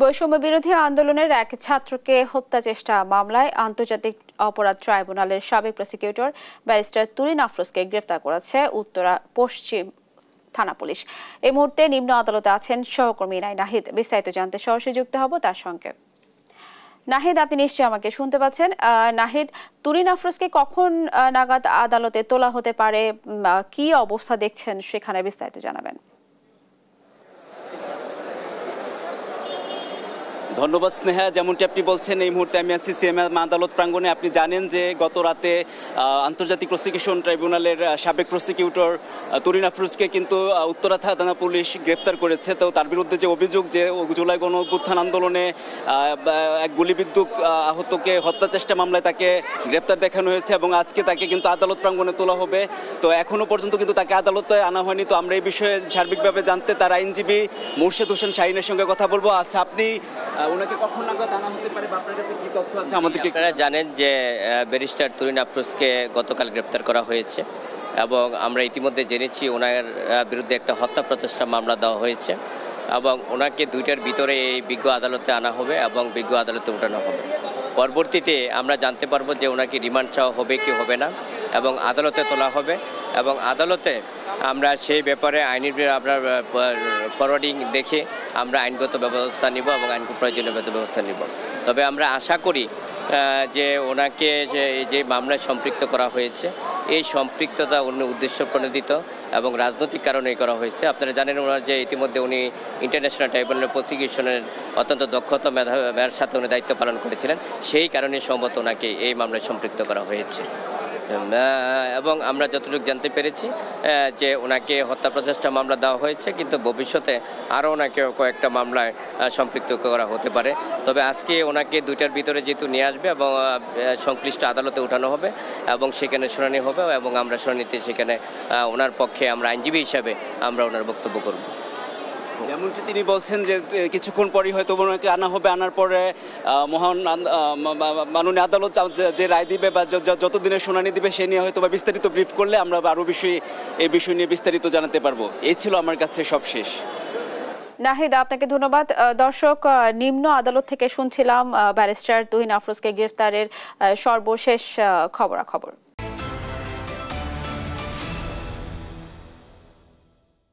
বৈষম্য বিরোধী আন্দোলনের এক ছাত্রকে হত্যা চেষ্টা মামলায় আন্তর্জাতিক অপরাধ ট্রাইব্যুনালের সাবেক প্রসিকিউটর ব্যারিস্টার তুরিন আফরোজকে গ্রেফতার করেছে উত্তরা পশ্চিম থানা পুলিশ। এই মুহূর্তে নিম্ন আদালতে আছেন সহকর্মী নাহিদ। বিস্তারিত জানতে সরাসরি যুক্ত হব তার সঙ্গে। নাহিদ, আপনি নিশ্চয়ই আমাকে শুনতে পাচ্ছেন। নাহিদ, তুরিন আফরোজকে কখন নাগাদ আদালতে তোলা হতে পারে, কি অবস্থা দেখছেন সেখানে বিস্তারিত জানাবেন। ধন্যবাদ স্নেহা। যেমনটি আপনি বলছেন, এই মুহূর্তে আমি আছি সিএমএম আদালত প্রাঙ্গণে। আপনি জানেন যে গত রাতে আন্তর্জাতিক প্রসিকিউশন ট্রাইব্যুনালের সাবেক প্রসিকিউটর তুরিন আফরোজকে কিন্তু উত্তরা থানা পুলিশ গ্রেফতার করেছে। তো তার বিরুদ্ধে যে অভিযোগ যে জুলাই গণ অভ্যুত্থান আন্দোলনে এক গুলিবিদ্ধ আহতকে হত্যা চেষ্টা মামলায় তাকে গ্রেফতার দেখানো হয়েছে এবং আজকে তাকে কিন্তু আদালত প্রাঙ্গণে তোলা হবে। তো এখনও পর্যন্ত কিন্তু তাকে আদালতে আনা হয়নি। তো আমরা এই বিষয়ে সার্বিকভাবে জানতে তার আইনজীবী মুর্শেদ হোসেন শাহিনের সঙ্গে কথা বলবো। আচ্ছা, আপনি ওনাকে কখন নাগাদ আনা হতে পারে বা আপনার কাছে কি তথ্য আছে আমাদেরকে? আপনারা জানেন যে ব্যারিস্টার তুরিন আফরোজকে গতকাল গ্রেপ্তার করা হয়েছে এবং আমরা ইতিমধ্যে জেনেছি ওনার বিরুদ্ধে একটা হত্যা প্রচেষ্টা মামলা দেওয়া হয়েছে এবং ওনাকে দুইটার ভিতরে এই বিজ্ঞ আদালতে আনা হবে এবং বিজ্ঞ আদালতে উঠানো হবে। পরবর্তীতে আমরা জানতে পারবো যে ওনাকে রিমান্ড চাওয়া হবে কি হবে না এবং আদালতে তোলা হবে এবং আদালতে আমরা সেই ব্যাপারে আইনি আপনার ফরওয়ার্ডিং দেখে আমরা আইনগত ব্যবস্থা নিব এবং আইন প্রয়োজনীয় ব্যবস্থা নিব। তবে আমরা আশা করি যে ওনাকে যে মামলায় সম্পৃক্ত করা হয়েছে এই সম্পৃক্ততা অন্য উদ্দেশ্য প্রণোদিত এবং রাজনৈতিক কারণেই করা হয়েছে। আপনারা জানেন ওনার যে ইতিমধ্যে উনি ইন্টারন্যাশনাল ট্রাইব্যুনাল প্রসিকিউশনের অত্যন্ত দক্ষতা মেধার সাথে উনি দায়িত্ব পালন করেছিলেন, সেই কারণে সম্ভবত ওনাকে এই মামলায় সম্পৃক্ত করা হয়েছে এবং আমরা যতটুকু জানতে পেরেছি যে ওনাকে হত্যা প্রচেষ্টা মামলা দেওয়া হয়েছে, কিন্তু ভবিষ্যতে আরও ওনাকে কয়েকটা মামলায় সম্পৃক্ত করা হতে পারে। তবে আজকে ওনাকে দুইটার ভিতরে যেহেতু নিয়ে আসবে এবং সংশ্লিষ্ট আদালতে উঠানো হবে এবং সেখানে শুনানি হবে এবং আমরা শুনানিতে সেখানে ওনার পক্ষে আমরা আইনজীবী হিসাবে আমরা ওনার বক্তব্য করব। যেমনটি তিনি বলছেন যে কিছুক্ষণ পরই হয়তো ওনাকে আনা হবে, আনার পরে মহান মাননীয় আদালত যে রায় দিবে বা যতদিনের শুনানি দিবে সে নিয়ে হয়তো বা বিস্তারিত ব্রিফ করলে আমরা আরও এই বিষয় নিয়ে বিস্তারিত জানাতে পারবো। এই ছিল আমার কাছে সব শেষ। নাহিদ, আপনাকে ধন্যবাদ। দর্শক, নিম্ন আদালত থেকে শুনছিলাম ব্যারিস্টার তুহিন আফরোজকে গ্রেফতারের সর্বশেষ খবরাখবর।